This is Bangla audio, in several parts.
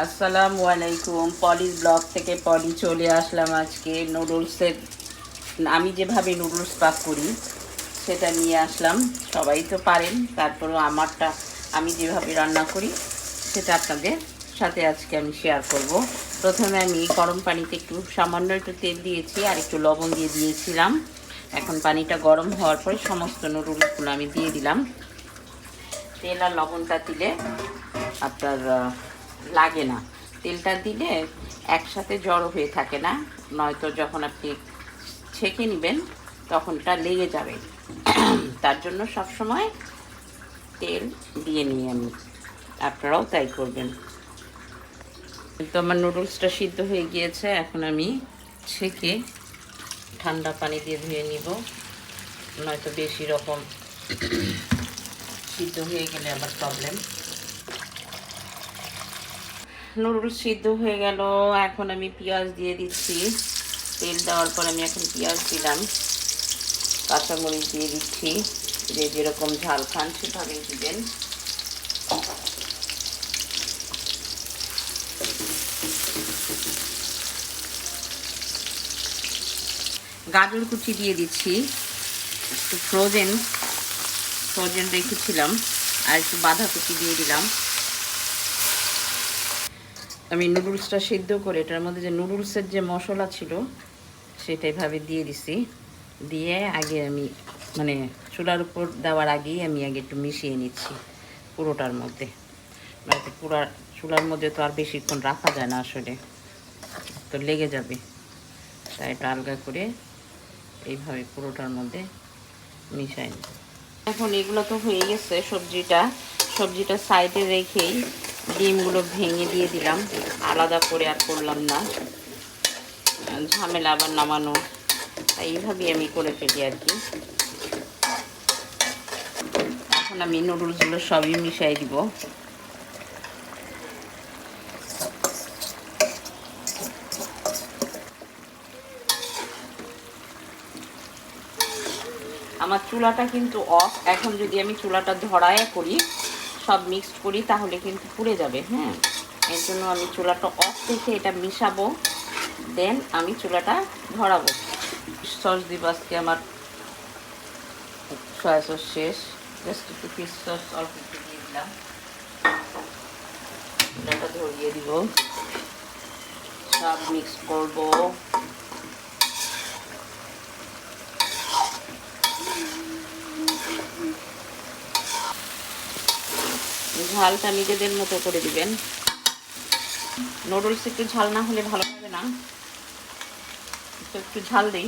আসসালামু আলাইকুম। পলির ব্লগ থেকে পলি চলে আসলাম। আজকে নুডলসের আমি যেভাবে নুডলস পাক করি সেটা নিয়ে আসলাম। সবাই তো পারেন, তারপরেও আমারটা আমি যেভাবে রান্না করি সেটা আপনাদের সাথে আজকে আমি শেয়ার করব। প্রথমে আমি গরম পানিতে সামান্য একটু তেল দিয়েছি আর একটু লবণ দিয়ে দিয়েছিলাম। এখন পানিটা গরম হওয়ার পরে সমস্ত নুডলসগুলো আমি দিয়ে দিলাম। তেল আর লবণটা দিলে আপনার লাগে না, তেলটা দিলে একসাথে জড়ো হয়ে থাকে না, নয়তো যখন আপনি ছেঁকে নেবেন তখনটা লেগে যাবে। তার জন্য সবসময় তেল দিয়ে নিই আমি, আপনারাও তাই করবেন। তো আমার নুডলসটা সিদ্ধ হয়ে গিয়েছে, এখন আমি ছেঁকে ঠান্ডা পানি দিয়ে ধুয়ে নিব, নয়তো বেশি রকম সিদ্ধ হয়ে গেলে আবার প্রবলেম। নুডলস সিদ্ধ হয়ে গেল, এখন আমি পেঁয়াজ দিয়ে দিচ্ছি। তেল দেওয়ার পর আমি এখন পেঁয়াজ দিলাম, কাঁচামরিচ দিয়ে দিচ্ছি। যে যেরকম ঝাল খান সেভাবেই দিবেন। গাজর কুচি দিয়ে দিচ্ছি, একটু ফ্রোজেন রেখেছিলাম, আর একটু বাঁধাকপি দিয়ে দিলাম। আমি নুডলসটা সিদ্ধ করে এটার মধ্যে যে নুডলসের যে মশলা ছিল সেটা এভাবে দিয়ে দিছি। দিয়ে আগে আমি চুলার উপর দেওয়ার আগেই আমি আগে একটু মিশিয়ে নিচ্ছি পুরোটার মধ্যে, নয়তো চুলার মধ্যে তো আর বেশিক্ষণ রাখা যায় না, আসলে তো লেগে যাবে। তাই এটা আলগা করে এইভাবে পুরোটার মধ্যে মিশাই নিই। এখন এগুলো তো হয়ে গেছে, সবজিটা সাইডে রেখেই ডিমগুলো ভেঙে দিয়ে দিলাম, আলাদা করে আর করলাম না, ঝামেলা আবার নামানো, তাই এইভাবেই আমি করে ফেলি আর কি। এখন আমি নুডলসগুলো সবই মিশাই দিব। আমার চুলাটা কিন্তু অফ, এখন যদি আমি চুলাটা ধরায় করি, সব মিক্সড করি, তাহলে কিন্তু পুড়ে যাবে। হ্যাঁ, এর জন্য আমি চুলাটা অফ রেখে এটা মিশাবো, দেন আমি চুলাটা ধরাবো। সস দিব আজকে, আমার সয়া সস শেষ, জাস্ট একটু ফিশ সস অল্প একটু দিয়ে দিলাম। চুলাটা ধরিয়ে দিব, সব মিক্স করবো। ঝালটা নিজেদের মতো করে দিবেন, নুডলস একটু ঝাল না হলে ভালো হবে না, তো একটু ঝাল দিই।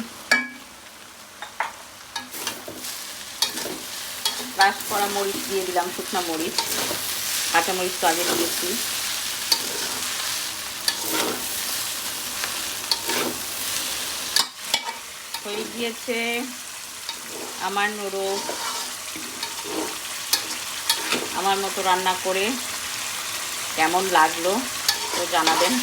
ক্রাশ করা মরিচ দিয়ে দিলাম, শুকনা মরিচ, কাঁচা মরিচ তো আগে দিয়েছি। হয়ে গিয়েছে আমার নুডলস। আমার মতো রান্না করে কেমন লাগলো তো জানাবেন।